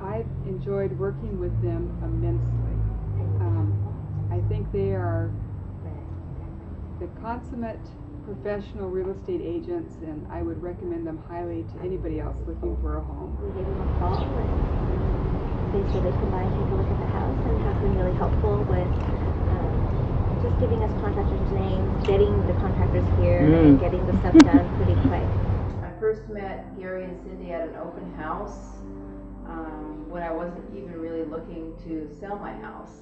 I've enjoyed working with them immensely. I think they are the consummate professional real estate agents, and I would recommend them highly to anybody else looking for a home. We gave them a call, and they said they'd come by and take a look at the house, and have been really helpful with just giving us contractors' names, getting the contractors here, and getting the stuff done pretty quick. I first met Gary and Cindy at an open house when I wasn't even really looking to sell my house,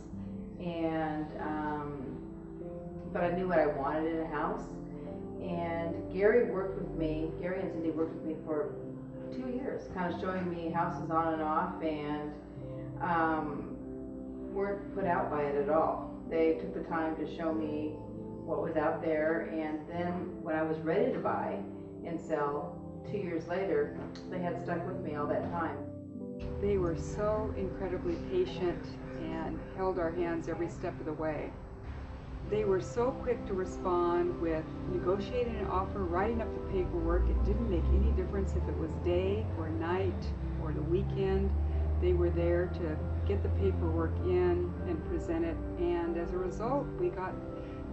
and but I knew what I wanted in a house. And Gary and Cindy worked with me for 2 years, kind of showing me houses on and off, and weren't put out by it at all. They took the time to show me what was out there, and then when I was ready to buy and sell 2 years later, they had stuck with me all that time. They were so incredibly patient and held our hands every step of the way. They were so quick to respond with negotiating an offer, writing up the paperwork. It didn't make any difference if it was day or night or the weekend. They were there to get the paperwork in and present it, and as a result, we got,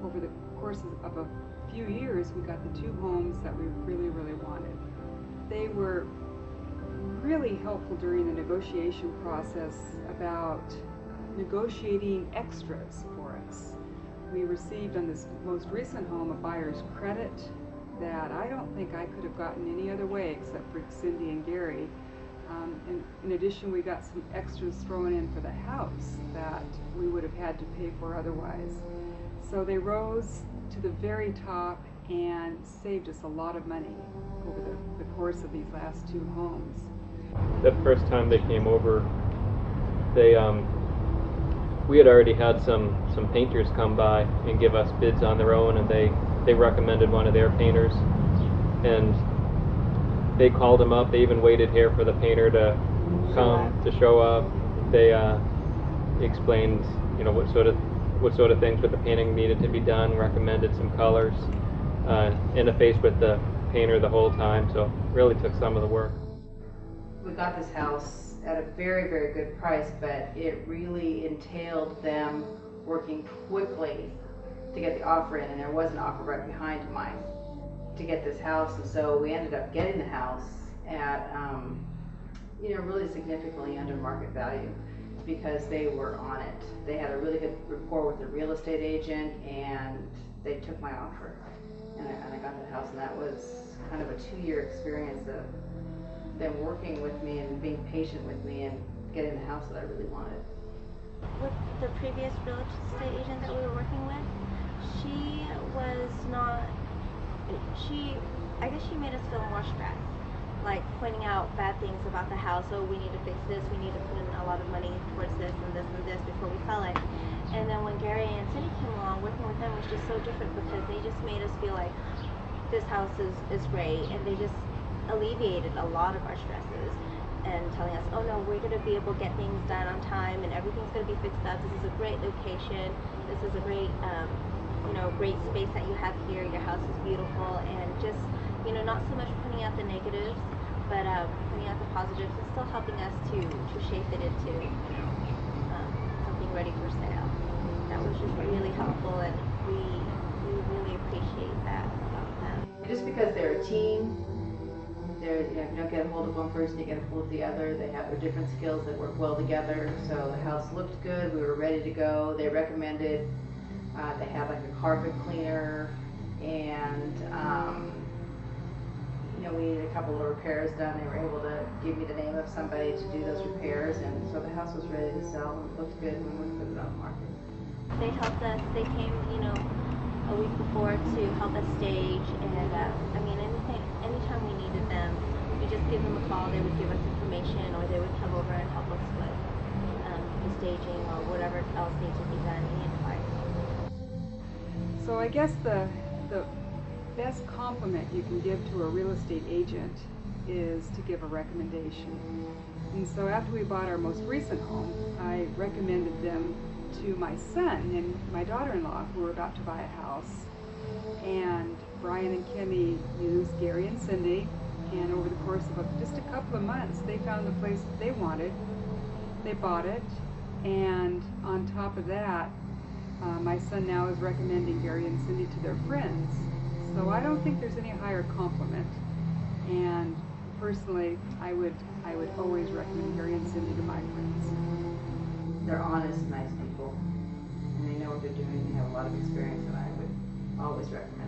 over the course of a few years, we got the 2 homes that we really, really wanted. They were really helpful during the negotiation process about negotiating extras for us. We received on this most recent home a buyer's credit that I don't think I could have gotten any other way except for Cindy and Gary. And in addition, we got some extras thrown in for the house that we would have had to pay for otherwise. So they rose to the very top and saved us a lot of money over the course of these last 2 homes. The first time they came over, we had already had some painters come by and give us bids on their own, and they recommended one of their painters, and they called him up. They even waited here for the painter to come to show up. They explained, what sort of things with the painting needed to be done, recommended some colors, interfaced with the painter the whole time, so really took some of the work. We got this house at a very, very good price, but it really entailed them working quickly to get the offer in, and there was an offer right behind mine to get this house, and so we ended up getting the house at really significantly under market value because they were on it. They had a really good rapport with the real estate agent, and they took my offer, and I got the house, and that was kind of a 2-year experience of them working with me and being patient with me and getting the house that I really wanted. With the previous real estate agent that we were working with, I guess she made us feel more stressed, like pointing out bad things about the house. Oh, we need to fix this, we need to put in a lot of money towards this and this and this before we sell it. And then when Gary and Cindy came along, working with them was just so different because they just made us feel like this house is great, and they just alleviated a lot of our stresses and telling us, oh no, we're going to be able to get things done on time and everything's going to be fixed up. This is a great location. This is a great, great space that you have here. Your house is beautiful, and just, not so much pointing out the negatives, but pointing out the positives and still helping us to shape it into, something ready for sale. That was just really helpful, and we really appreciate that about them. And just because they're a team, if you don't get a hold of one person, you get a hold of the other. They have their different skills that work well together. So the house looked good. We were ready to go. They recommended they had like a carpet cleaner, and we needed a couple of repairs done. They were able to give me the name of somebody to do those repairs, and so the house was ready to sell and it looked good when we put it on the market. They helped us. They came, a week before to help us stage, and anytime we needed them, we just give them a call. They would give us information, or they would come over and help us with the staging or whatever else needs to be done. Any advice? So I guess the best compliment you can give to a real estate agent is to give a recommendation. And so after we bought our most recent home, I recommended them to my son and my daughter-in-law, who were about to buy a house. And Brian and Kimmy used Gary and Cindy, and over the course of just a couple of months, they found the place that they wanted. They bought it, and on top of that, my son now is recommending Gary and Cindy to their friends. So I don't think there's any higher compliment. And personally, I would always recommend Gary and Cindy to my friends. They're honest, nice people, and they know what they're doing. They have a lot of experience, and I would always recommend